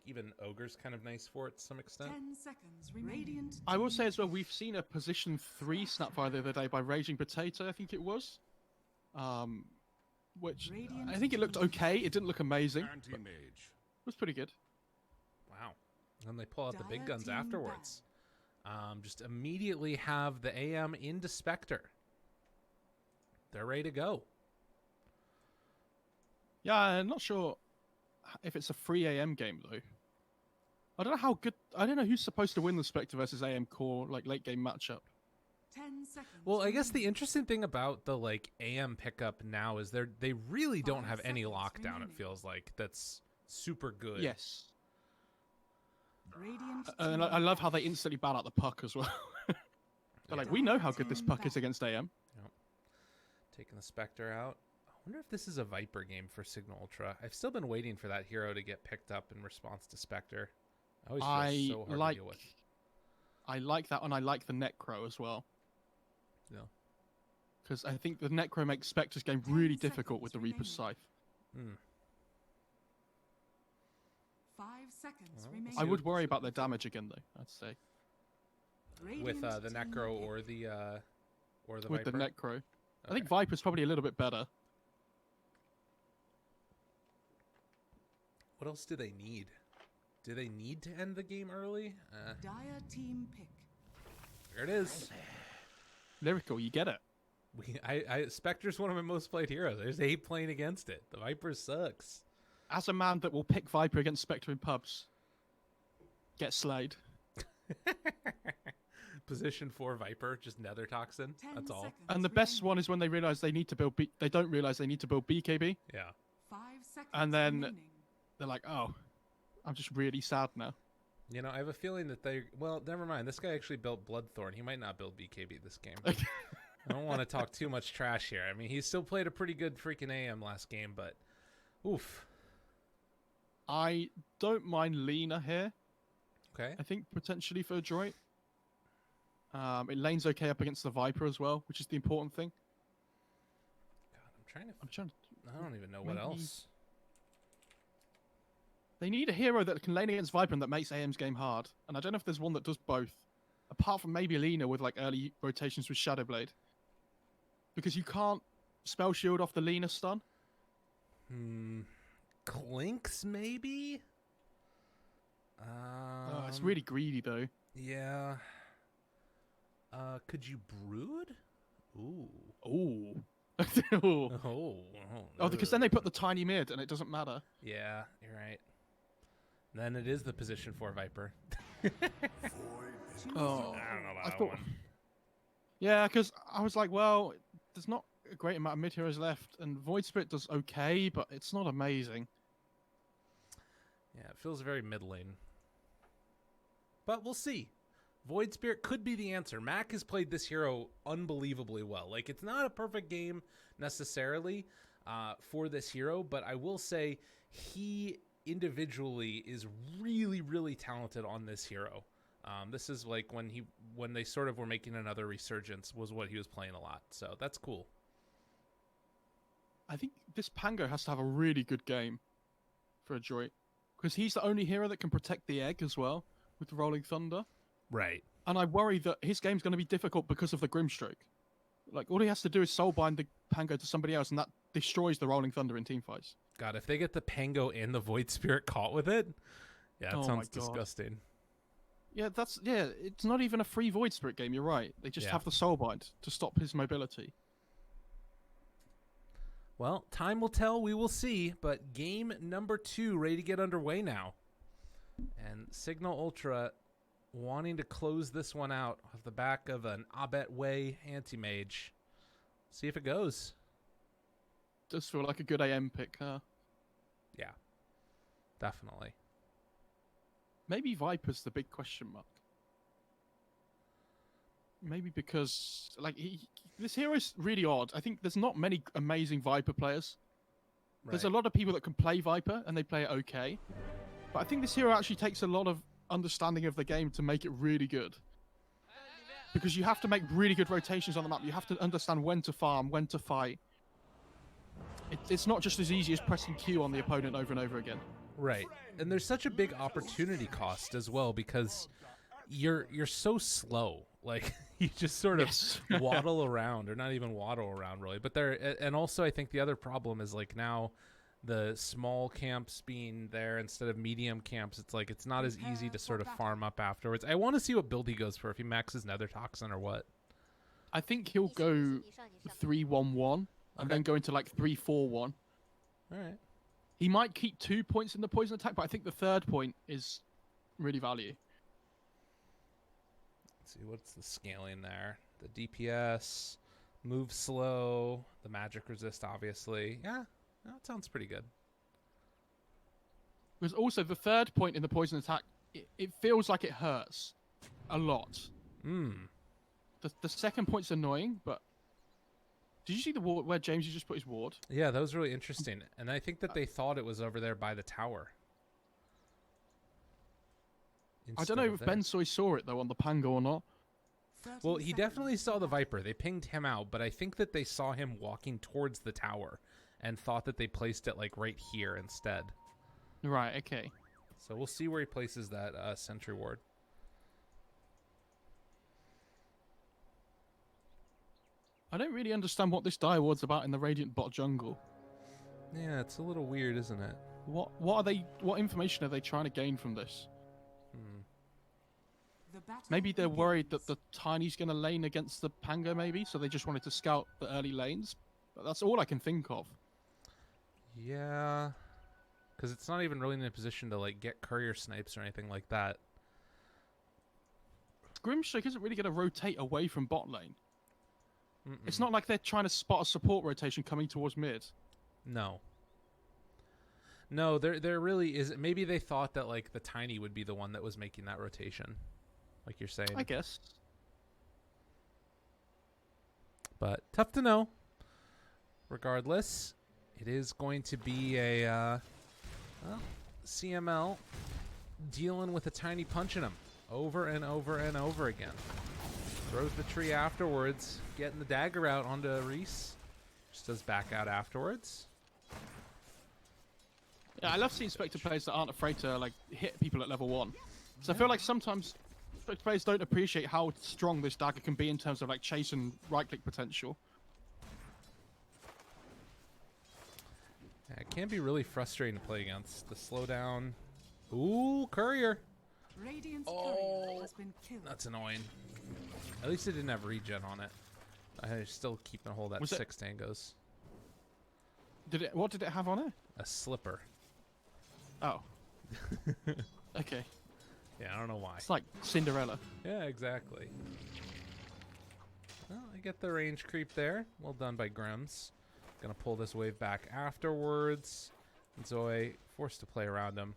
even Ogre's kind of nice for it to some extent. 10 seconds radiant. I will say as well, we've seen a position 3 Snapfire the other day by Raging Potato, I think it was. Which I think it looked okay. It didn't look amazing. It was pretty good. Wow. And they pull out the big guns afterwards. Just immediately have the AM into Spectre. They're ready to go. Yeah, I'm not sure if it's a free AM game though. I don't know how good. I don't know who's supposed to win the Spectre versus AM core like late game matchup. 10 seconds. Well, I guess the interesting thing about the like AM pickup now is they really don't have any lockdown. It feels like that's super good. Yes. Radiant And I love how they instantly ban out the puck as well. They're like, we know how good this puck is against AM. Yep. Taking the Spectre out. I wonder if this is a Viper game for Cignal Ultra. I've still been waiting for that hero to get picked up in response to Spectre. I always feel so hard to deal with. I like that, and I like the Necro as well. Yeah. Because I think the Necro makes Spectre's game really difficult with the Reaper's Scythe. Mm. 5 seconds Well, remaining. I would worry about their damage again, though, I'd say. With the Necro or the Viper? With the Necro. Okay. I think Viper's probably a little bit better. What else do they need? Do they need to end the game early? Dire team pick. There it is. Lyrical, you get it. Spectre's one of my most played heroes. I just hate playing against it. The Viper sucks. As a man that will pick Viper against Spectre in pubs, get slayed. Position 4 Viper, just Nether Toxin. That's all. And the best one is when they realize they need to build. They don't realize they need to build BKB. Yeah. 5 seconds. And then remaining. they're like, "Oh, I'm just really sad now." You know, I have a feeling that they... Well, never mind. This guy actually built Bloodthorn. He might not build BKB this game. I don't want to talk too much trash here. I mean, he still played a pretty good freaking AM last game, but... Oof. I don't mind Lena here. Okay. I think potentially for Adroit. It lanes okay up against the Viper as well, which is the important thing. God, I'm trying to... I don't even know what else. They need a hero that can lane against Viper and that makes AM's game hard. And I don't know if there's one that does both. Apart from maybe Lena with like early rotations with Shadowblade. Because you can't spell shield off the Lena stun. Clinks, maybe? It's really greedy though. Yeah. Could you brood? Ooh. Ooh. Oh, because then they put the tiny mid and it doesn't matter. Yeah, you're right. Then it is the position 4 Viper. Oh, I don't know about that one. Yeah, because I was like, well, there's not a great amount of mid heroes left, and Void Spirit does okay, but it's not amazing. Yeah, it feels very middling. But we'll see. Void Spirit could be the answer. Mac has played this hero unbelievably well. Like, it's not a perfect game necessarily for this hero, but I will say he individually is really, really talented on this hero. This is like when they sort of were making another resurgence was what he was playing a lot. So that's cool. I think this Pango has to have a really good game for Adroit, because he's the only hero that can protect the egg as well with the Rolling Thunder. Right. And I worry that his game's going to be difficult because of the Grimstroke. Like, all he has to do is soulbind the Pango to somebody else, and that destroys the Rolling Thunder in teamfights. God, if they get the Pango and the Void Spirit caught with it, yeah, it sounds my God. disgusting. Yeah, it's not even a free Void Spirit game, you're right. They just have the soulbind to stop his mobility. Well, time will tell, we will see, but game number 2 ready to get underway now. And Cignal Ultra wanting to close this one out off the back of an Abet Way anti-mage. See if it goes. Does feel like a good AM pick, huh? Yeah, definitely. Maybe Viper's the big question mark. Maybe because, like, this hero is really odd. I think there's not many amazing Viper players. Right. There's a lot of people that can play Viper, and they play it okay. But I think this hero actually takes a lot of understanding of the game to make it really good. Because you have to make really good rotations on the map. You have to understand when to farm, when to fight. It's not just as easy as pressing Q on the opponent over and over again. Right. And there's such a big opportunity cost as well because you're so slow. Like you just sort of waddle around, or not even waddle around really. But and also I think the other problem is like now the small camps being there instead of medium camps, it's like it's not as easy to sort of farm up afterwards. I want to see what build he goes for, if he maxes Nether Toxin or what. I think he'll go 3-1-1 and then go into like 3-4-1. All right. He might keep 2 points in the poison attack, but I think the third point is really value. Let's see, what's the scaling there? The DPS, move slow, the magic resist, obviously. Yeah, that sounds pretty good. Because also the third point in the poison attack, it feels like it hurts a lot. The second point's annoying, but did you see the ward where James just put his ward? Yeah, that was really interesting. And I think that they thought it was over there by the tower. I don't know if Bensoy saw it, though, on the Pango or not. Well, he definitely saw the Viper. They pinged him out, but I think that they saw him walking towards the tower and thought that they placed it, like, right here instead. Right, okay. So we'll see where he places that sentry ward. I don't really understand what this dire ward's about in the Radiant bot jungle. Yeah, it's a little weird, isn't it? What information are they trying to gain from this? Maybe they're worried that the Tiny's going to lane against the Pango, maybe, so they just wanted to scout the early lanes. But that's all I can think of. Yeah, because it's not even really in a position to like get courier snipes or anything like that. Grimstrike isn't really going to rotate away from bot lane. It's not like they're trying to spot a support rotation coming towards mid. No. No, there really is. Maybe they thought that like the Tiny would be the one that was making that rotation, like you're saying. I guess. But tough to know. Regardless, it is going to be a CML dealing with a Tiny punching him over and over and over again. Throws the tree afterwards, getting the dagger out onto Reese. Just does back out afterwards. Yeah, I love seeing Spectre players that aren't afraid to like hit people at level 1. So I feel like sometimes Spectre players don't appreciate how strong this dagger can be in terms of like chase and right-click potential. Yeah, it can be really frustrating to play against. The slowdown. Ooh, courier. Radiant's courier has been killed. That's annoying. At least it didn't have regen on it. I still keeping a hold of that 6 tangos. What did it have on it? A slipper. Oh. Okay. Yeah, I don't know why. It's like Cinderella. Yeah, exactly. Well, I get the range creep there. Well done by Grims. Gonna pull this wave back afterwards. Zoe forced to play around him.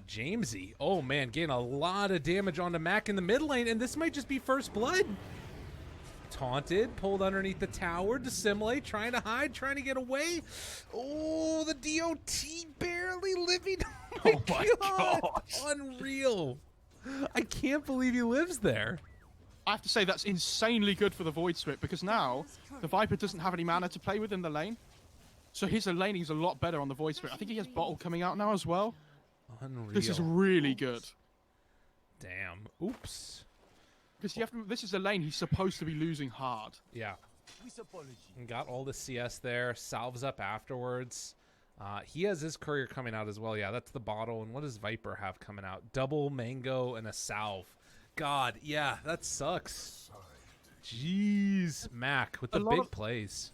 Jamesy. Oh, man, getting a lot of damage onto Mac in the mid lane, and this might just be first blood. Taunted, pulled underneath the tower, dissimulate, trying to hide, trying to get away. Oh, the DOT barely living. Oh my God. Unreal. I can't believe he lives there. I have to say that's insanely good for the Void Spirit because now the Viper doesn't have any mana to play with in the lane. So his laning is a lot better on the Void Spirit. I think he has Bottle coming out now as well. Unreal. This is really good. Damn. Oops. Because this is a lane he's supposed to be losing hard. Yeah. And got all the CS there. Salves up afterwards. He has his courier coming out as well. Yeah, that's the bottle. And what does Viper have coming out? Double mango and a salve. God, yeah, that sucks. Jeez. Mac with the big plays.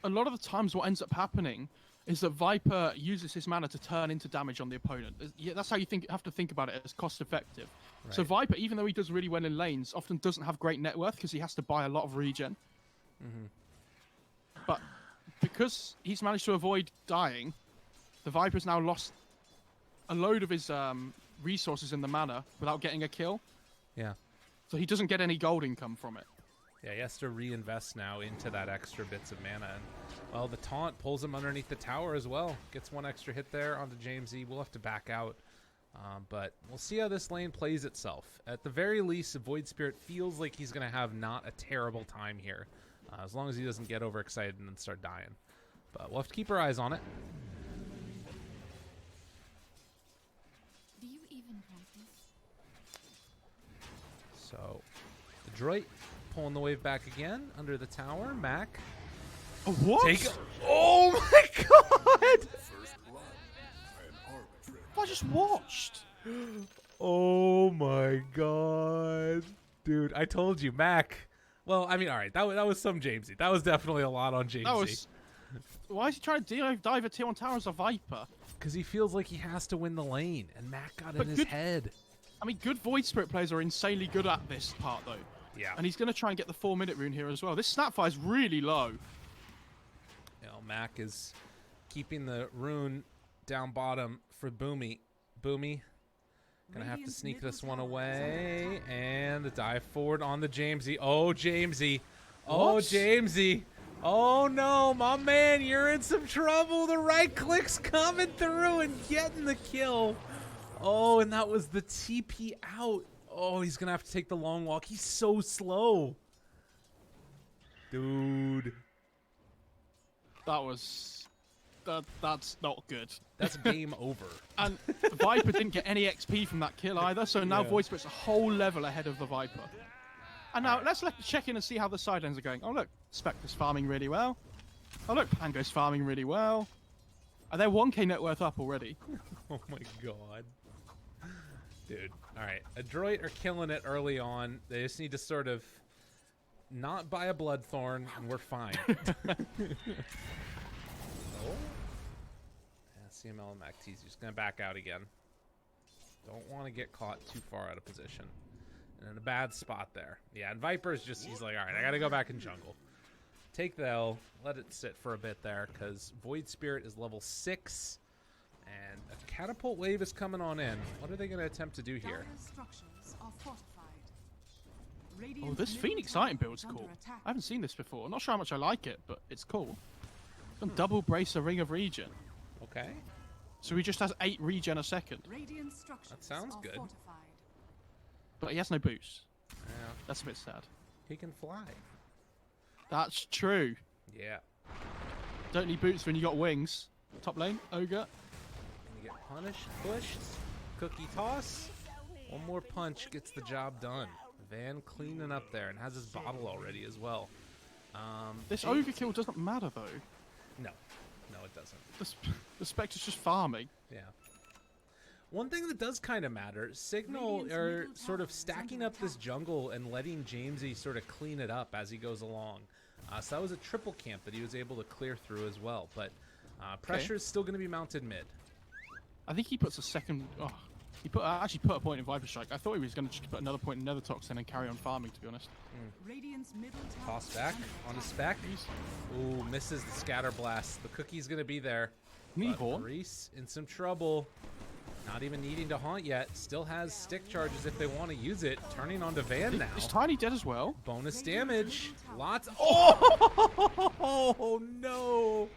A lot of the times what ends up happening is that Viper uses his mana to turn into damage on the opponent. Yeah, that's how you have to think about it as cost effective. Right. So Viper, even though he does really well in lanes, often doesn't have great net worth because he has to buy a lot of regen. But because he's managed to avoid dying, the Viper's now lost a load of his resources in the mana without getting a kill. Yeah. So he doesn't get any gold income from it. Yeah, he has to reinvest now into that extra bits of mana. And, well, the taunt pulls him underneath the tower as well. Gets one extra hit there onto Jamesy. We'll have to back out. But we'll see how this lane plays itself. At the very least, Void Spirit feels like he's going to have not a terrible time here. As long as he doesn't get overexcited and then start dying. But we'll have to keep our eyes on it. So, Adroit pulling the wave back again under the tower. Mac. Oh, what? Oh my god! I just watched. Oh my god. Dude, I told you, Mac. Well, I mean, all right, that was some Jamesy. That was definitely a lot on Jamesy. That was. Why is he trying to dive a tier 1 tower as a Viper? Because he feels like he has to win the lane, and Mac got in his head. I mean, good Void Spirit players are insanely good at this part, though. Yeah. And he's going to try and get the 4-minute rune here as well. This Snapfire is really low. You know, Mac is keeping the rune down bottom for Boomy. Boomy. Gonna have to sneak this one away. And the dive forward on the Jamesy. Oh, Jamesy. Oh, What? Jamesy. Oh, no, my man, you're in some trouble. The right click's coming through and getting the kill. Oh, and that was the TP out. Oh, he's gonna have to take the long walk. He's so slow. Dude. That's not good. That's game over. And the Viper didn't get any XP from that kill either, so now Yeah. Void Spirit's a whole level ahead of the Viper. And now let's check in and see how the side lanes are going. Oh look, Spectre's farming really well. Oh look, Pango's farming really well. Are they 1k net worth up already? Oh my god. Dude. Alright. Adroit are killing it early on. They just need to sort of not buy a Bloodthorn and we're fine. Oh. Yeah, CML and MacT's just gonna back out again. Don't want to get caught too far out of position. And in a bad spot there. Yeah, and Viper's just, he's like, alright, I gotta go back in jungle. Take the L, let it sit for a bit there, because Void Spirit is level 6, and a catapult wave is coming on in. What are they going to attempt to do here? Oh, this Phoenix item build's cool. I haven't seen this before. I'm not sure how much I like it, but it's cool. Some double bracer Ring of Regen. Okay. So he just has 8 regen a second. That sounds good. But he has no boost. Yeah, That's a bit sad. he can fly. That's true. Yeah. Don't need boots when you got wings. Top lane, Ogre. You get punished, pushed, cookie toss. One more punch gets the job done. Van cleaning up there and has his bottle already as well. This overkill doesn't matter though. No. No, it doesn't. The Spectre's just farming. Yeah. One thing that does kind of matter, Cignal are sort of stacking up this jungle and letting Jamesy sort of clean it up as he goes along. So that was a triple camp that he was able to clear through as well. But pressure is still going to be mounted mid. I think he puts a second. Oh, he actually put a point in Viper Strike. I thought he was going to put another point in Nether Toxin and carry on farming, to be honest. Toss back on the spec. Ooh, misses the scatter blast. The cookie's going to be there. Nihorn. Reese in some trouble. Not even needing to haunt yet. Still has stick charges if they want to use it. Turning on to Van now. Is Tiny dead as well? Bonus damage. Lots. Oh, no.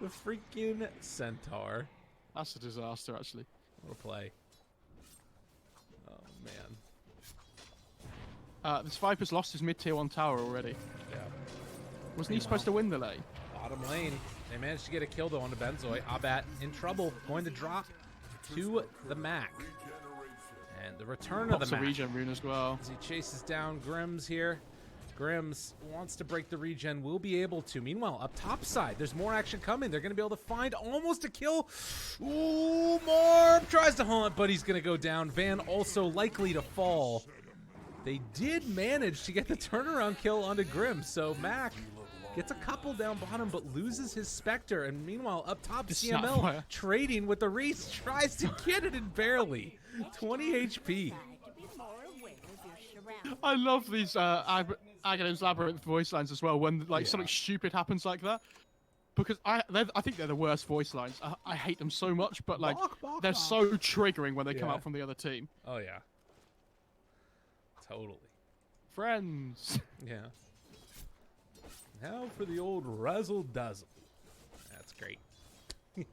The freaking Centaur. That's a disaster, actually. What a play. Oh, man. This Viper's lost his mid-tier 1 tower already. Yeah. Wasn't he supposed to win the lane? Bottom lane. They managed to get a kill, though, on the Benzoy. Abat in trouble. Going to drop to the Mac. And the return of the Mac. Regen rune as well. As he chases down Grims here. Grims wants to break the regen, will be able to. Meanwhile, up top side, there's more action coming. They're going to be able to find almost a kill. Ooh, Marb tries to haunt, but he's going to go down. Van also likely to fall. They did manage to get the turnaround kill onto Grims, so Mac gets a couple down bottom, but loses his Spectre. And meanwhile, up top, CML trading with the Reese, tries to get it and barely. 20 HP. I love these Aghanim's Labyrinth voice lines as well when something stupid happens like that. Because I think they're the worst voice lines. I hate them so much, but they're so triggering when they come out from the other team. Oh, yeah. Totally. Friends. Yeah. Now for the old razzle dazzle. That's great. Yes,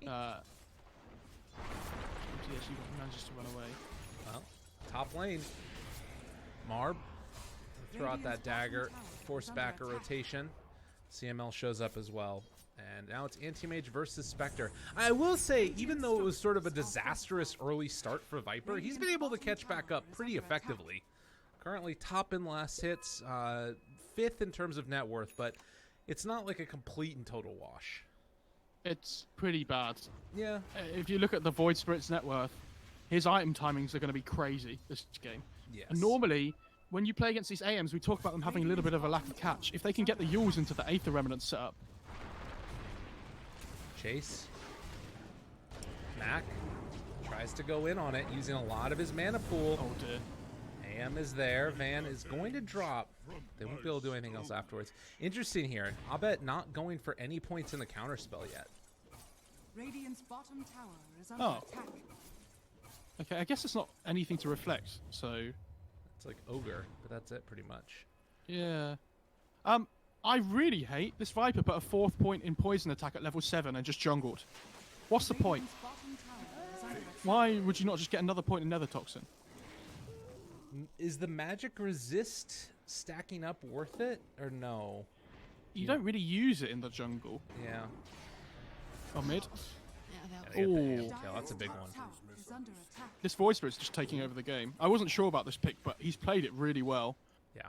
you manages to run away. Well, top lane. Marb. Throw out that dagger. Force back a rotation. CML shows up as well. And now it's Anti-Mage versus Spectre. I will say, even though it was sort of a disastrous early start for Viper, he's been able to catch back up pretty effectively. Currently top in last hits, 5th in terms of net worth, but it's not like a complete and total wash. It's pretty bad. Yeah. If you look at the Void Spirit's net worth, his item timings are going to be crazy this game. Yes. And normally, when you play against these AMs, we talk about them having a little bit of a lack of catch. If they can get the Yules into the Aether Remnant setup. Chase. Mac tries to go in on it, using a lot of his mana pool. Oh dear. AM is there. Van is going to drop. They won't be able to do anything else afterwards. Interesting here. Abed not going for any points in the counterspell yet. Radiant's bottom tower is under attack. Okay, I guess it's not anything to reflect, so... It's like Ogre, but that's it pretty much. Yeah. I really hate this Viper put a 4th point in poison attack at level 7 and just jungled. What's the point? Why would you not just get another point in Nether Toxin? Is the magic resist stacking up worth it, or no? You don't really use it in the jungle. Yeah. Oh, mid. Gotta get the AL kill. That's a big one. This Void Spirit's just taking over the game. I wasn't sure about this pick, but he's played it really well. Yeah.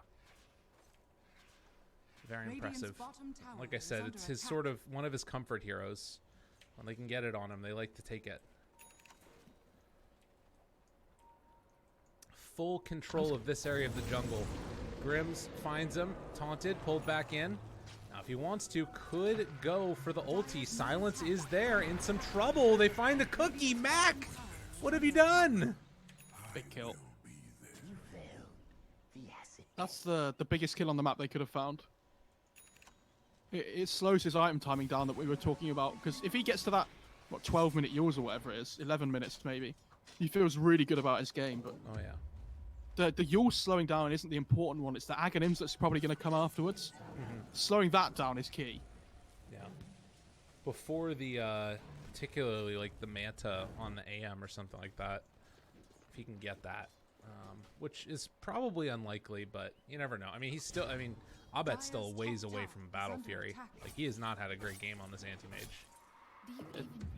Very impressive. Like I said, it's his sort of one of his comfort heroes. When they can get it on him, they like to take it. Full control of this area of the jungle. Grims finds him, taunted, pulled back in. Now, if he wants to, could go for the ulti. Silence is there, in some trouble. They find the cookie. Mac, what have you done? Big kill. That's the biggest kill on the map they could have found. It slows his item timing down that we were talking about, because if he gets to that, what, 12-minute Yules or whatever it is, 11 minutes maybe, he feels really good about his game. But oh yeah, the Yules slowing down isn't the important one. It's the Aghanims that's probably going to come afterwards. Slowing that down is key. Yeah. Before the particularly like the Manta on the AM or something like that, if he can get that, which is probably unlikely, but you never know. I mean, he's still. I mean, Abed's still a ways away from Battle Fury. Like, he has not had a great game on this Anti-Mage.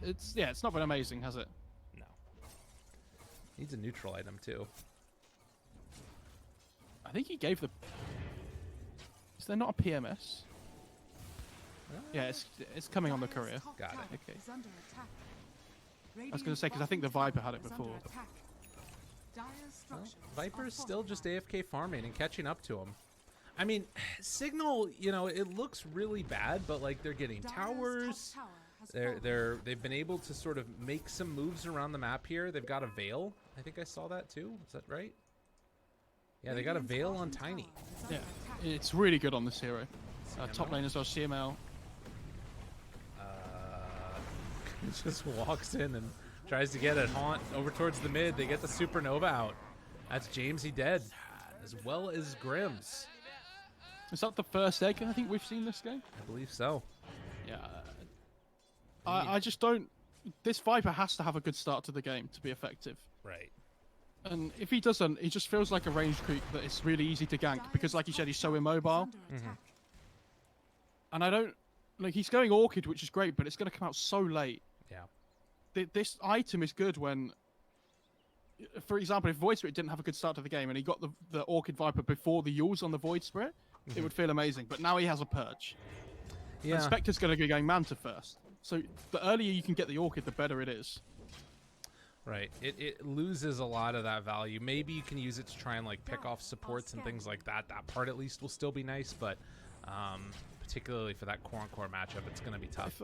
It's not been amazing, has it? No. Needs a neutral item too. I think he gave the... Is there not a PMS? Yeah, it's coming on the courier. Got it. Okay. I was going to say, because I think the Viper had it before. Well, Viper's still just AFK farming and catching up to him. I mean, Cignal, you know, it looks really bad, but like they're getting towers. They've been able to sort of make some moves around the map here. They've got a Veil. I think I saw that too. Is that right? Yeah, they got a Veil on Tiny. Yeah, it's really good on this hero. Top lane as well, CML. Just walks in and tries to get it Haunt over towards the mid. They get the Supernova out. That's Jamesy dead, as well as Grims. Is that the first egg I think we've seen this game? I believe so. Yeah. I just don't... This Viper has to have a good start to the game to be effective. Right. And if he doesn't, he just feels like a range creep that it's really easy to gank because, like you said, he's so immobile. And I don't... Like, he's going Orchid, which is great, but it's going to come out so late. Yeah. This item is good when... For example, if Void Spirit didn't have a good start to the game and he got the Orchid Viper before the Yules on the Void Spirit, it would feel amazing. But now he has a Purge. Yeah. And Spectre's going to be going Manta first. So the earlier you can get the Orchid, the better it is. Right. It loses a lot of that value. Maybe you can use it to try and like pick off supports and things like that. That part at least will still be nice, but particularly for that core-on-core matchup, it's going to be tough.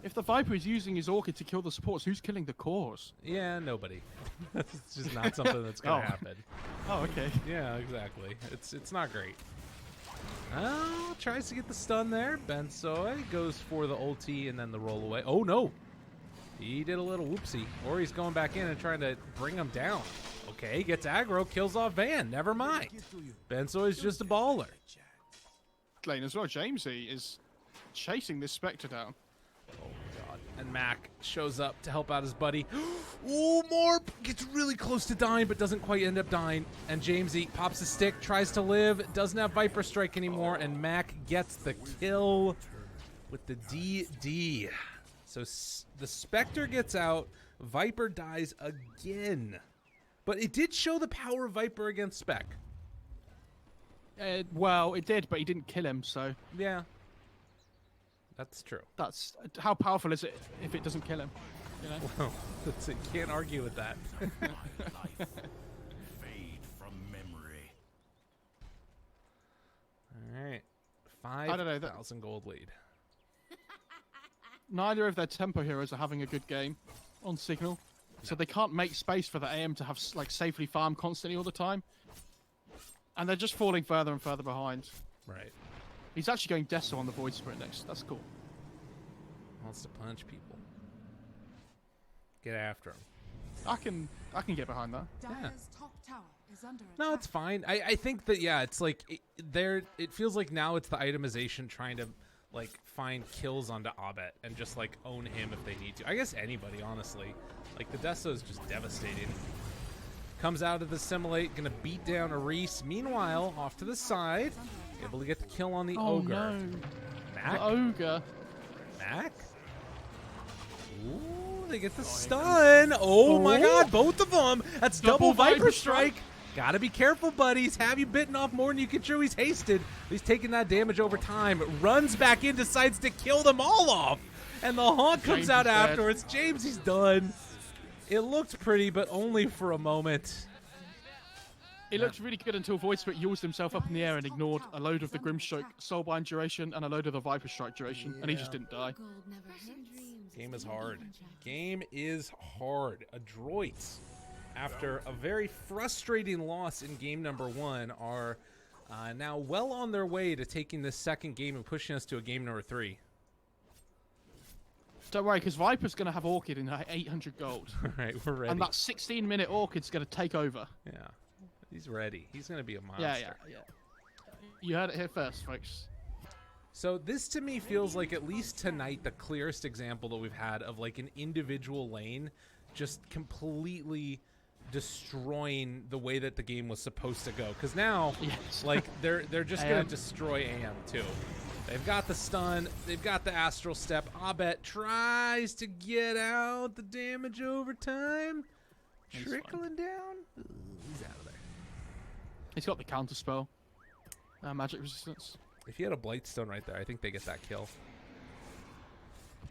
If the Viper is using his Orchid to kill the supports, who's killing the cores? Yeah, nobody. It's just not something that's going to happen. Oh, okay. Yeah, exactly. It's not great. Oh, tries to get the stun there. Bensoy goes for the ulti and then the roll away. Oh, no. He did a little whoopsie. Or he's going back in and trying to bring him down. Okay, gets aggro, kills off Van. Never mind. Bensoy's just a baller. Lane as well. Jamesy is chasing this Spectre down. Oh, God. And Mac shows up to help out his buddy. Oh, Morp gets really close to dying, but doesn't quite end up dying. And Jamesy pops a stick, tries to live, doesn't have Viper Strike anymore, and Mac gets the kill. with the DD. So the Spectre gets out. Viper dies again. But it did show the power of Viper against Spec. Well, it did, but he didn't kill him, so... Yeah. That's true. That's... How powerful is it if it doesn't kill him? You know? Well, you can't argue with that. Fade from memory. All right. I don't know, 5,000 gold lead. Neither of their tempo heroes are having a good game on Cignal. So they can't make space for the AM to have like safely farm constantly all the time. And they're just falling further and further behind. Right. He's actually going Deso on the Void Spirit next. That's cool. Wants to punch people. Get after him. I can get behind that. Dire's top tower is under attack. No, it's fine. I think that, yeah, it's like it feels like now it's the itemization trying to like find kills onto Abet and just like own him if they need to. I guess anybody, honestly. Like the Deso is just devastating. Comes out of the Assimilate, gonna beat down a Reese. Meanwhile, off to the side, able to get the kill on the Ogre. No. Mac? The Ogre. Mac? Ooh, they get the stun. Oh my god, both of them. That's double Viper Strike. Gotta be careful, buddies. Have you bitten off more than you can chew? He's hasted. He's taking that damage over time. Runs back in, decides to kill them all off. And the Haunt comes James out is afterwards. James, he's done. It looked pretty, but only for a moment. It looked really good until Void Spirit used himself up in the air and ignored a load of the Grimstroke Soulbind duration and a load of the Viper Strike duration, and he just didn't die. Game is hard. Game is hard. Adroit, after a very frustrating loss in game number 1, are now well on their way to taking this second game and pushing us to a game number 3. Don't worry, because Viper's going to have Orchid in 800 gold. All right, we're ready. And that 16-minute Orchid's going to take over. Yeah, he's ready. He's going to be a monster. Yeah. You heard it here first, folks. So this to me feels like, at least tonight, the clearest example that we've had of like an individual lane just completely destroying the way that the game was supposed to go. Because now, Yes. like they're just going to destroy AM too. They've got the stun. They've got the Astral Step. Abet tries to get out. The damage over time. He's Trickling down. Ooh, he's out of there. He's got the counter spell. Magic resistance. If he had a Blightstone right there, I think they get that kill.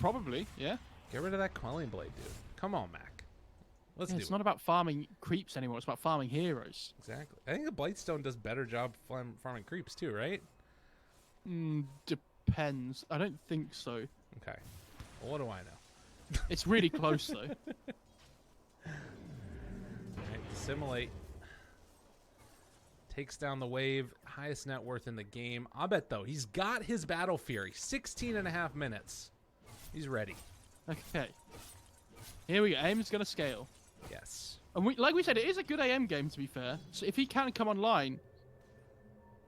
Probably, yeah. Get rid of that Quelling Blade, dude. Come on, Mac. Let's do It's it. not about farming creeps anymore. It's about farming heroes. Exactly. I think the Blightstone does better job farming creeps too, right? Depends. I don't think so. Okay. Well, what do I know? It's really close, though. All right, Assimilate. Takes down the wave. Highest net worth in the game. Abet, though, he's got his Battle Fury. 16.5 minutes. He's ready. Okay. Here we go. AIM's going to scale. Yes. And like we said, it is a good AM game, to be fair. So if he can come online,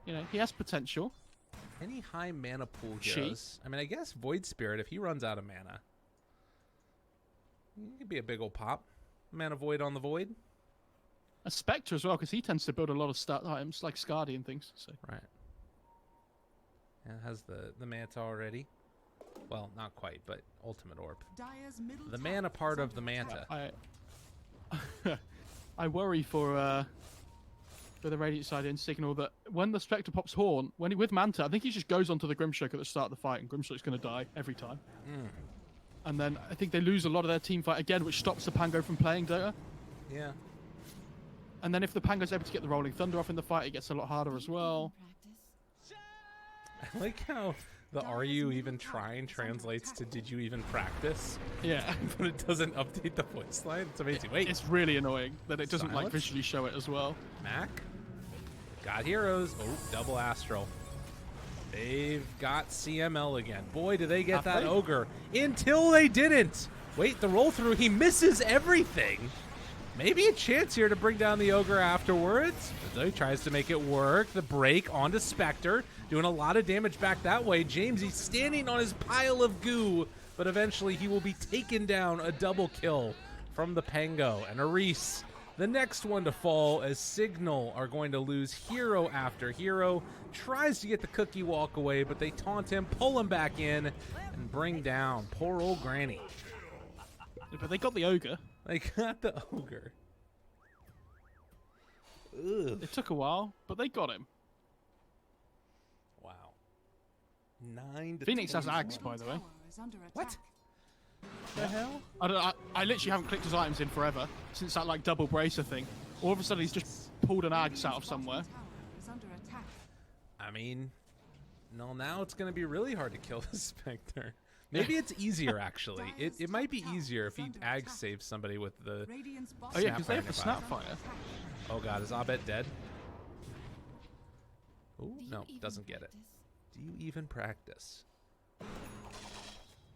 you know, he has potential. Any high mana pool heroes? I mean, I guess Void Spirit, if he runs out of mana, he could be a big old pop. Mana Void on the Void. A Spectre as well, because he tends to build a lot of stat items, like Scardy and things. So. Right. And it has the Manta already. Well, not quite, but Ultimate Orb. Dire's middle The tower mana part is of the under Manta. I worry for the Radiant side in Cignal that when the Spectre pops Horn, with Manta, I think he just goes onto the Grimstroke at the start of the fight, and Grimstroke's going to die every time. And then I think they lose a lot of their team fight again, which stops the Pango from playing Dota. Yeah. And then if the Pango's able to get the Rolling Thunder off in the fight, it gets a lot harder as well. I like how the "Are you even trying" translates to "Did you even practice?" Yeah. But it doesn't update the voice line. It's amazing. Wait, It's really annoying that it doesn't like Silence? visually show it as well. Mac got heroes. Oh, double Astral. They've got CML again. Boy, do they get Have that they? Ogre. Until they didn't. Wait, the roll through. He misses everything. Maybe a chance here to bring down the Ogre afterwards. So he tries to make it work. The break onto Spectre. Doing a lot of damage back that way. James, he's standing on his pile of goo. But eventually he will be taken down. A double kill from the Pango. And Aris, The next one to fall as Cignal are going to lose hero after hero. Tries to get the cookie walk away, but they taunt him, pull him back in, and bring down poor old Granny. But they got the ogre. They got the ogre. Ugh. It took a while, but they got him. Wow. 9 to Phoenix has 20. axe, by the way. What? The hell? I literally haven't clicked his items in forever since that like double bracer thing. All of a sudden he's just pulled an axe out of somewhere. I mean, no, now it's going to be really hard to kill the Spectre. Maybe it's easier, actually. It might be easier if he ag saves somebody with the... Oh yeah, because they have the Snapfire. Oh god, is Abed dead? Oh, no, doesn't get it. Do you even practice?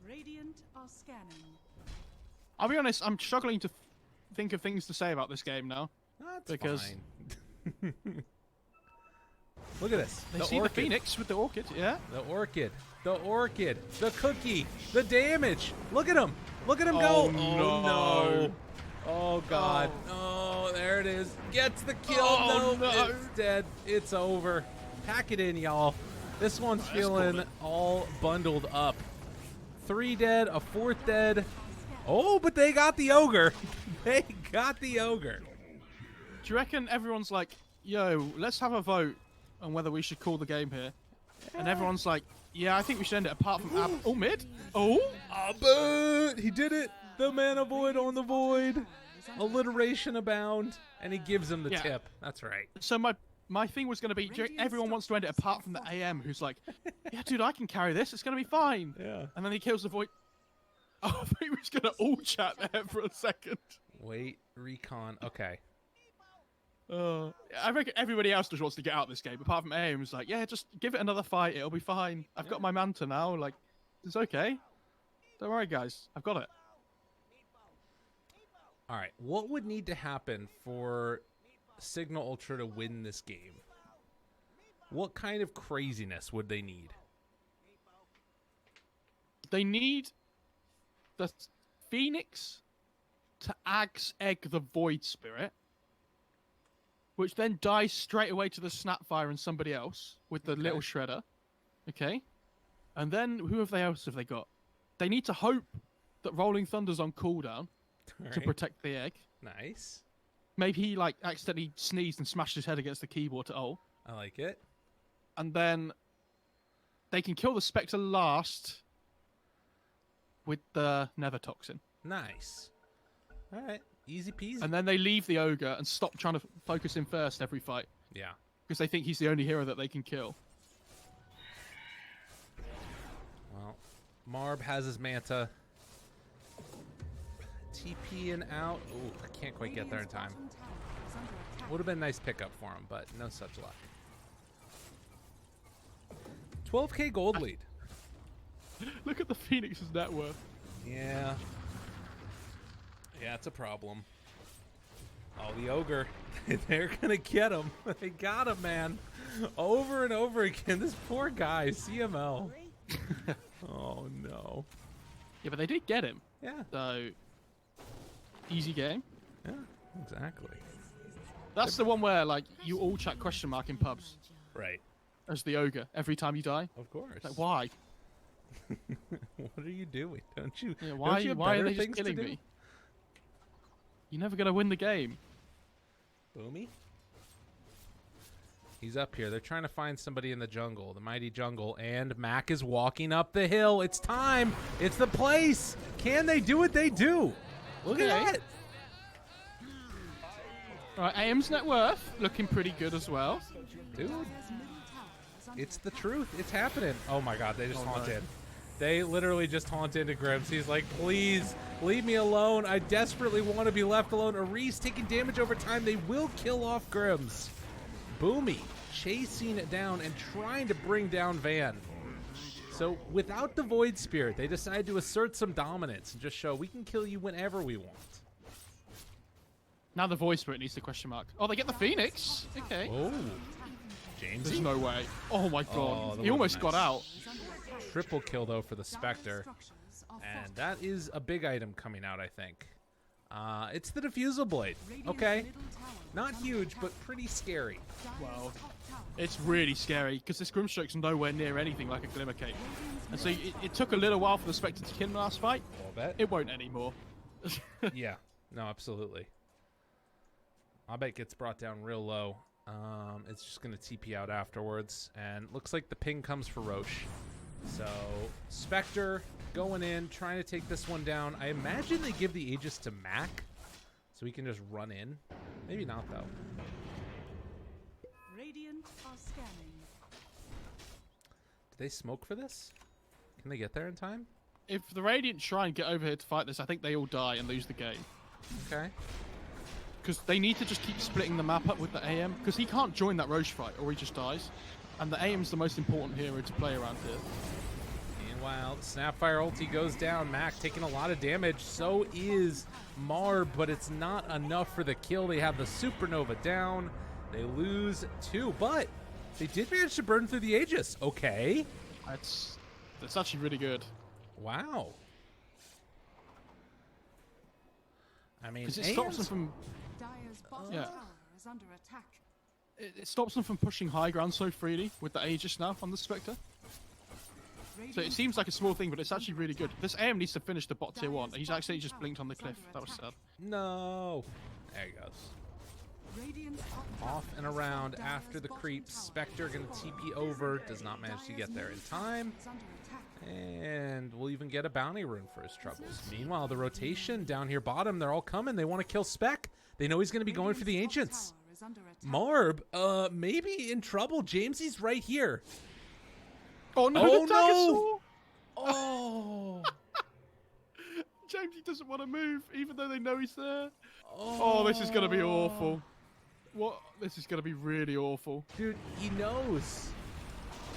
Radiant are scanning. I'll be honest, I'm struggling to think of things to say about this game now. That's because fine. Look at this. They see orchid. the Phoenix with the Orchid, yeah? The Orchid. The Orchid. The Cookie. The damage. Look at him. Look at him Oh, go. no. Oh, no. Oh, God. Oh, there it is. Gets the kill. Oh, no. no. It's dead. It's over. Pack it in, y'all. This one's feeling all bundled up. 3 dead. A 4th dead. Oh, but they got the Ogre. They got the Ogre. Do you reckon everyone's like, yo, let's have a vote on whether we should call the game here? And everyone's like, yeah, I think we should end it apart from oh, mid? Oh? But he did it. The mana void on the void. Alliteration abound. And he gives him the tip. That's right. So my thing was going to be, everyone wants to end it apart from the AM who's like, yeah, dude, I can carry this. It's going to be fine. Yeah. And then he kills the void. Oh, I think we was going to all chat there for a second. Wait, recon. Okay. I reckon everybody else just wants to get out of this game, apart from AM, who's like, yeah, just give it another fight. It'll be fine. I've got my Manta now. Like, it's okay. Don't worry, guys. I've got it. All right. What would need to happen for Cignal Ultra to win this game? What kind of craziness would they need? They need the Phoenix to axe egg the Void Spirit, which then dies straight away to the Snapfire and somebody else with the little shredder. Okay? And then who else have they got? They need to hope that Rolling Thunder's on cooldown to protect the egg. Nice. Maybe he like accidentally sneezed and smashed his head against the keyboard to ult. I like it. And then they can kill the Spectre last with the Nether Toxin. Nice. All right. Easy peasy. And then they leave the Ogre and stop trying to focus him first every fight. Yeah. Because they think he's the only hero that they can kill. Well, Marb has his Manta. TP and out. Ooh, I can't quite get there in time. Would have been a nice pickup for him, but no such luck. 12k gold lead. Look at the Phoenix's net worth. Yeah. Yeah, it's a problem. Oh, the Ogre. They're going to get him. They got him, man. Over and over again. This poor guy, CML. Oh, no. Yeah, but they did get him. Yeah. So, easy game. Yeah, exactly. That's the one where, like, you all chat question mark in pubs. Right. As the Ogre every time you die. Of course. Like, why? What are you doing? Don't you? Yeah, don't you have why are better they just things to killing do? me? You're never going to win the game. Boomy? He's up here. They're trying to find somebody in the jungle, the mighty jungle, and Mac is walking up the hill. It's time. It's the place. Can they do what they do? Look at that. Right, AM's net worth looking pretty good as well. Dude, it's the truth. It's happening. Oh my god, they just haunted. They literally just haunted into Grims. He's like, please, leave me alone. I desperately want to be left alone. Ares taking damage over time. They will kill off Grims. Boomy chasing it down and trying to bring down Van. So without the Void Spirit, they decide to assert some dominance and just show we can kill you whenever we want. Now the Void Spirit needs the question mark. Oh, they get the Phoenix. Okay. Oh, James. There's no way. Oh my god. He almost got out. Triple kill, though, for the Spectre. And that is a big item coming out, I think. It's the Diffusal Blade. Radiant's Okay. middle tower is Not under huge, attack. but pretty scary. Dire's Well, top tower It's really scary because this Grimstroke's nowhere near anything like a Glimmer Cape. Radiant's And so middle it took a little while for the Spectre to kill him last fight. A little bit. It won't anymore. Yeah. No, absolutely. I bet gets brought down real low. It's just going to TP out afterwards. And looks like the ping comes for Roche. So, Spectre going in, trying to take this one down. I imagine they give the Aegis to Mac, so he can just run in. Maybe not, though. Radiant are scanning. Did they smoke for this? Can they get there in time? If the Radiant try and get over here to fight this, I think they all die and lose the game. Okay. Because they need to just keep splitting the map up with the AM. Because he can't join that Roche fight or he just dies. And the AM's the most important hero to play around here. Meanwhile, Snapfire ulti goes down. Mac taking a lot of damage. So is Marb, but it's not enough for the kill. They have the Supernova down. They lose 2, but they did manage to burn through the Aegis. Okay. That's actually really good. Wow. I mean, Because it stops them AM's from Dire's bottom Yeah. tower is under attack. it stops them from pushing high ground so freely with the Aegis now on the Spectre. So it seems like a small thing, but it's actually really good. This AM needs to finish the bot tier 1. He's actually just blinked on the cliff. That was sad. No. There he goes. Radiant's top tower Off and is around Dire's after the bottom creeps. tower Spectre is going to falling. TP over. Does not manage to get there in time. Is under attack. And we'll even get a bounty rune for his troubles. Meanwhile, the rotation down here bottom, they're all coming. They want to kill Spec. They know he's going to be going for the Radiant's top Ancients. tower is under attack. Marb, maybe in trouble. Jamesy's right here. Oh no! Oh, the dagger no! sword! Oh. James, he doesn't want to move, even though they know he's there. Oh, this is going to be awful. What? This is going to be really awful. Dude, he knows.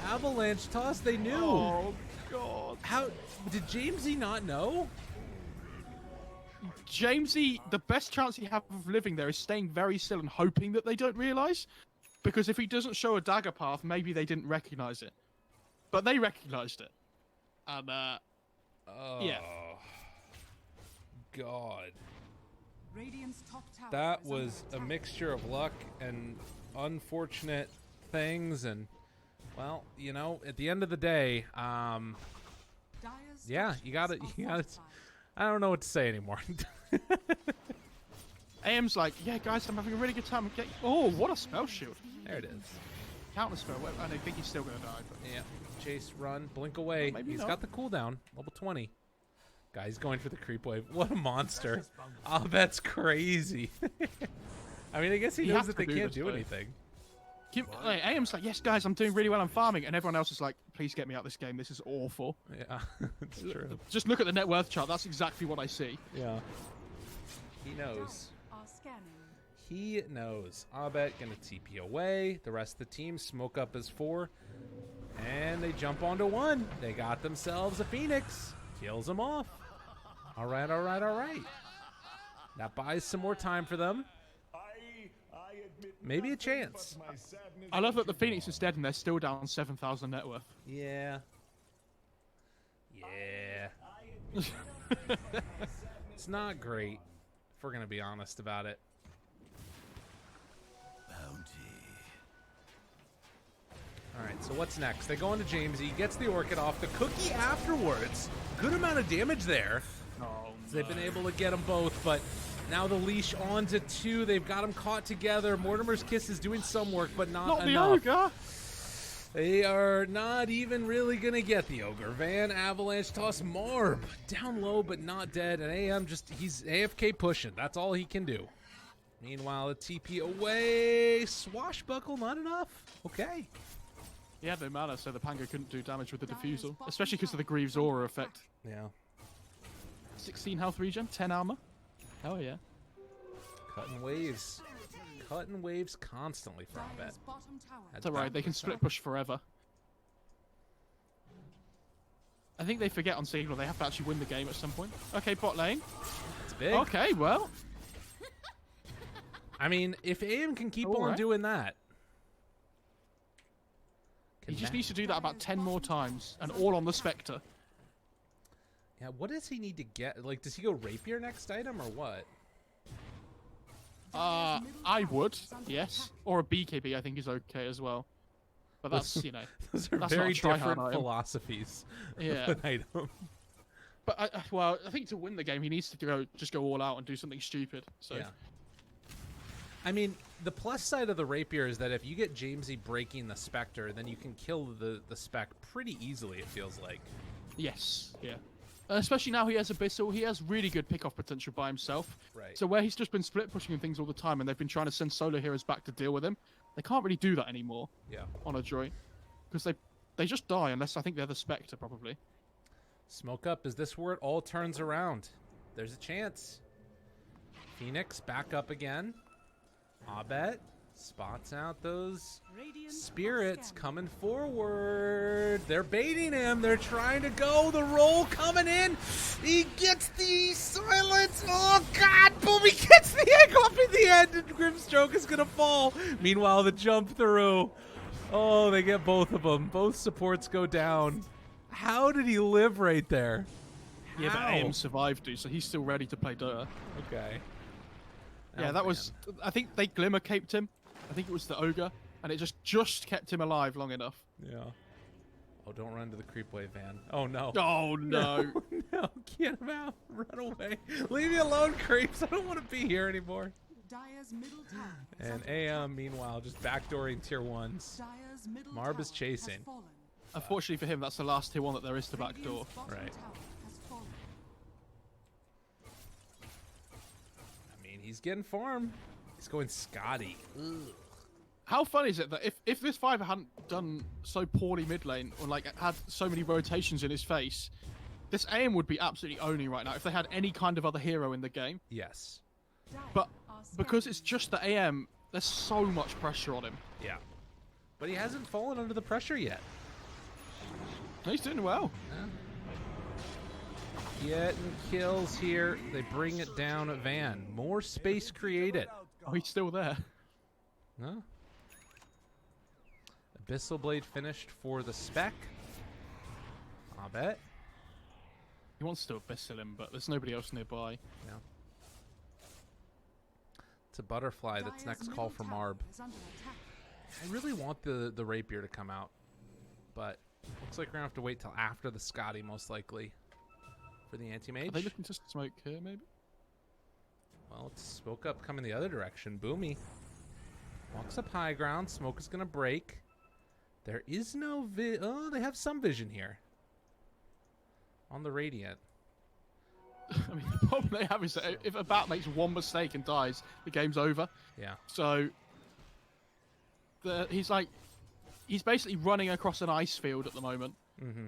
Avalanche toss, they knew. Oh, God. How did Jamesy not know? Jamesy, the best chance he has of living there is staying very still and hoping that they don't realise. Because if he doesn't show a dagger path, maybe they didn't recognise it. But they recognised it. And, Oh, yeah. God. Radiant's top tower That is under was a attack. mixture of luck and unfortunate things, and well, you know, at the end of the day, Dire's yeah, you gotta, structures you are gotta. fortified. I don't know what to say anymore. AM's like, yeah, guys, I'm having a really good time. Oh, what a spell shield. There it is. Counter spell. Well, and I think he's still going to die. But... Yeah, chase, run, blink away. Maybe He's not. got the cooldown, level 20. Guy's going for the creep wave. What a monster! Oh, that's crazy. I mean, I guess he He knows has that to they do can't this, do though. anything. Like, AM's like, yes, guys, I'm doing really well. I'm farming. And everyone else is like, please get me out of this game. This is awful. Yeah, it's true. Just look at the net worth chart. That's exactly what I see. Yeah. He knows. Are scanning. He knows. Abet gonna TP away. The rest of the team smoke up as 4. And they jump onto 1. They got themselves a Phoenix. Kills him off. Alright, alright, alright. That buys some more time for them. Maybe a chance. I love that the Phoenix is dead and they're still down 7,000 net worth. Yeah. Yeah. It's not great, if we're gonna be honest about it. Alright, so what's next? They go into James. He gets the Orchid off. The Cookie afterwards. Good amount of damage there. Oh, They've been able to get them both, but now the leash on to 2. They've got them caught together. Mortimer's Kiss is doing some work, but not the enough. ogre. They are not even really going to get the Ogre. Van, Avalanche, toss Marb. Down low, but not dead. And AM he's AFK pushing. That's all he can do. Meanwhile, a TP away. Swashbuckle, not enough. Okay. Yeah, no mana, so the Pango couldn't do damage with the Diffusal. Especially because of the Greaves Aura effect. Yeah. 16 health regen, 10 armor. Oh, yeah. Cutting waves. Cutting waves constantly for Abet. Dire's bottom tower. It's alright, they can split push forever. I think they forget on Cignal they have to actually win the game at some point. Okay, bot lane. It's big. Okay, well. I mean, if AM can keep on Alright. doing that. He just Ma- needs to do that about 10 more times, and all on the Spectre. Yeah, what does he need to get? Like, does he go Rapier next item or what? I would, yes. Or a BKB I think is okay as well. But that's, you know, Those are that's very not a try-hard different item. philosophies Yeah. of an item. But well, I think to win the game, he needs to just go all out and do something stupid. So Yeah. I mean, the plus side of the rapier is that if you get Jamesy breaking the Spectre, then you can kill the Spec pretty easily, it feels like. yes, yeah. Especially now he has Abyssal, he has really good pick-off potential by himself. Right. So where he's just been split pushing and things all the time, and they've been trying to send solo heroes back to deal with him, they can't really do that anymore Yeah. on Adroit. Because they just die, unless I think they're the Spectre, probably. Smoke up. Is this where it all turns around? There's a chance. Phoenix back up again. Abet spots out those spirits coming forward. They're baiting him. They're trying to go. The roll coming in. He gets the silence. Oh, God. Boom. He gets the egg off in the end, and Grimstroke is going to fall. Meanwhile, the jump through. Oh, they get both of them. Both supports go down. How did he live right there? Yeah, but How? AM survived, dude, so he's still ready to play Dota. Okay. Yeah, Oh, that was... I think they glimmer caped him. I think it was the Ogre, and it just kept him alive long enough. Yeah. Oh, don't run to the creep wave van. Oh, no. Oh, no. No, get him out. Run away. Leave me alone, creeps. I don't want to be here anymore. Dire's middle tower is And under attack. AM, meanwhile, just backdooring tier 1s. Dire's middle Marb tower is chasing. has fallen. Unfortunately for him, that's the last tier 1 that there is to backdoor. Radiant's bottom Right. tower has fallen. I mean, he's getting farm. He's going Scotty. Ugh. How funny is it that if this Fiver hadn't done so poorly mid lane, or like had so many rotations in his face, this AM would be absolutely owning right now if they had any kind of other hero in the game. Yes. Dire But are because scanning. it's just the AM, there's so much pressure on him. Yeah. But he hasn't fallen under the pressure yet. He's doing well. Getting kills here. They bring it down at Van. More space created. Oh, he's still there. No. Abyssal Blade finished for the Spec. I bet. He wants to abyssal him, but there's nobody else nearby. Yeah. It's a butterfly that's Dire's next call middle for tower Marb. is under attack. I really want the rapier to come out, but looks like we're gonna have to wait till after the Scotty, most likely, for the anti-mage. Are they looking to smoke here, maybe? Well, it's Smoke up coming the other direction. Boomy walks up high ground. Smoke is gonna break. There is no oh, they have some vision here on the Radiant. I mean, the problem they have is that if a bat makes one mistake and dies, the game's over. Yeah. So he's basically running across an ice field at the moment Mm-hmm.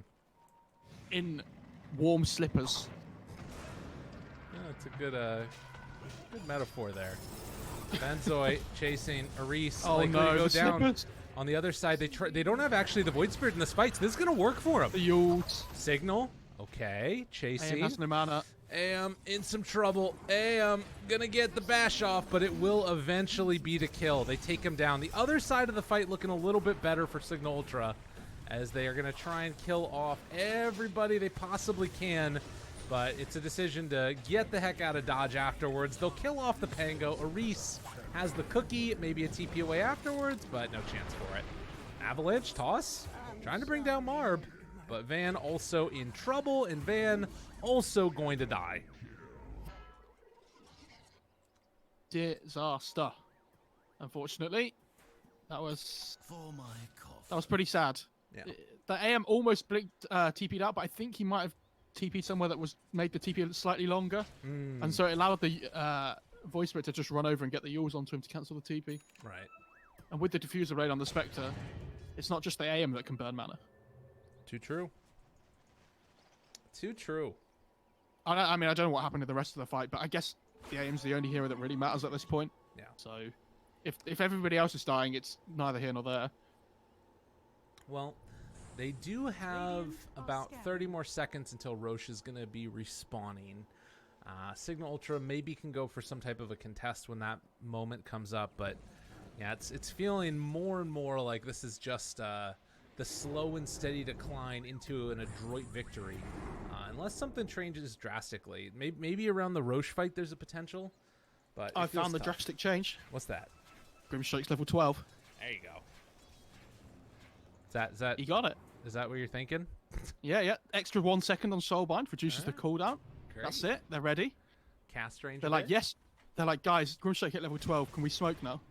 in warm slippers. Yeah, it's a good metaphor there. Benzoy chasing Aris. Oh likely no, to go the down. slippers. On the other side, they don't have actually the Void Spirit in this fight, so this is gonna work for him. The Yults. Signal. Okay, chasing. Has no mana. Am in some trouble. Am gonna get the bash off, but it will eventually be the kill. They take him down. The other side of the fight looking a little bit better for Cignal Ultra, as they are gonna try and kill off everybody they possibly can. But it's a decision to get the heck out of dodge afterwards. They'll kill off the Pango. Aris has the cookie, maybe a TP away afterwards, but no chance for it. Avalanche toss, trying to bring down Marb, but Van also in trouble, and Van also going to die. Disaster. Unfortunately, that was For my coffee. pretty sad. Yeah. The AM almost blinked TP'd out, but I think he might have TP'd somewhere that was made the TP slightly longer, and so it allowed the Voice Spirit to just run over and get the Yules onto him to cancel the TP. Right. And with the Diffuser Raid on the Spectre, it's not just the AM that can burn mana. Too true. Too true. I mean, I don't know what happened in the rest of the fight, but I guess the AM's the only hero that really matters at this point. Yeah. So, if everybody else is dying, it's neither here nor there. Well, they do have about 30 more seconds until Roche is going to be respawning. Cignal Ultra maybe can go for some type of a contest when that moment comes up, but yeah, it's feeling more and more like this is just the slow and steady decline into an Adroit victory. Unless something changes drastically. Maybe around the Roche fight there's a potential, But I it feels found the tough. drastic change. What's that? Grimshake's level 12. There you go. Is that You got it. is that what you're thinking? Yeah. Extra 1 second on Soulbind reduces the cooldown. Great. That's it. They're ready. Cast range. They're like, yes. They're like, guys, Grimshake hit level 12. Can we smoke now?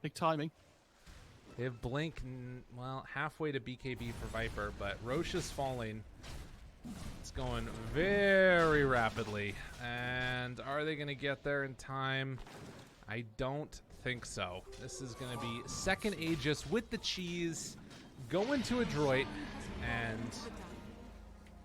Big timing. They have Blink, well, halfway to BKB for Viper, but Roche is falling. It's going very rapidly. And are they going to get there in time? I don't think so. This is going to be second Aegis with the cheese, go into Adroit, and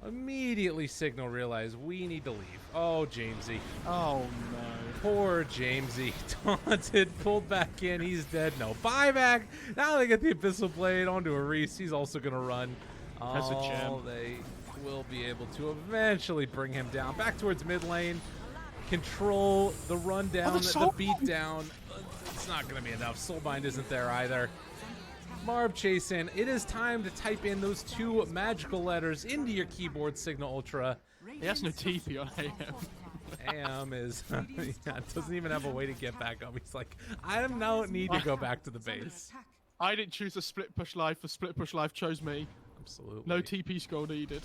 immediately Cignal realize we need to leave. Oh, Jamesy. Oh, no. Poor Jamesy. Taunted, pulled back in. He's dead. No buyback. Now they get the Abyssal Blade onto a Reese. He's also going to run. That's a gem. They will be able to eventually bring him down. Back towards mid lane. Control the run down, the beat down. It's not going to be enough. Soulbind isn't there either. Marv chasing. It is time to type in those 2 magical letters into your keyboard, Cignal Ultra. He has no TP on AM. AM is doesn't even have a way to get back up. He's like, I don't need to go back to the base. I didn't choose a split push life. The split push life chose me. Absolutely. No TP scroll needed.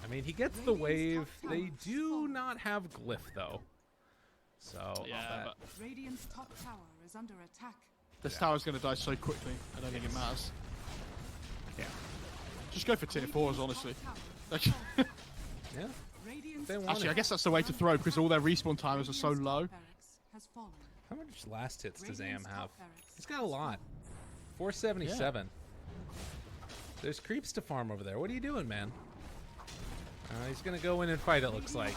I mean, he gets the wave. They do not have Glyph though. So Yeah, but Radiant's top tower is under attack. this tower's going to die so quickly. I don't think it matters. yeah. Just go for tier 4s, honestly. Like, Yeah. They want actually, it. I guess that's the way to throw because all their respawn timers are so low. How much last hits does AM have? He's got a lot. 477. There's creeps to farm over there. What are you doing, man? He's going to go in and fight, it looks like.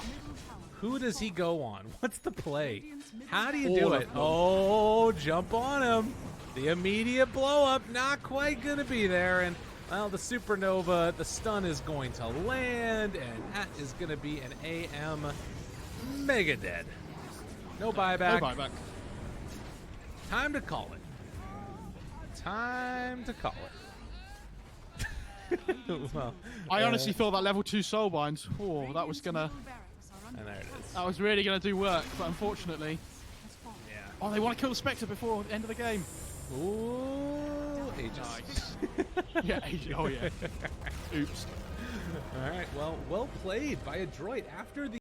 Who does he go on? What's the play? How do you do it? Oh, jump on him. The immediate blow up, not quite going to be there. And, well, the supernova, the stun is going to land. And that is going to be an AM mega dead. No buyback. No buyback. Time to call it. Time to call it. Well, I honestly thought that level 2 soulbind, oh, that was gonna, and there it is. that was really gonna do work, but unfortunately, Yeah. oh, they want to kill the Spectre before the end of the game. Ooh, Aegis. Nice. Yeah, oh yeah. Oops. All right. Well played by Adroit after the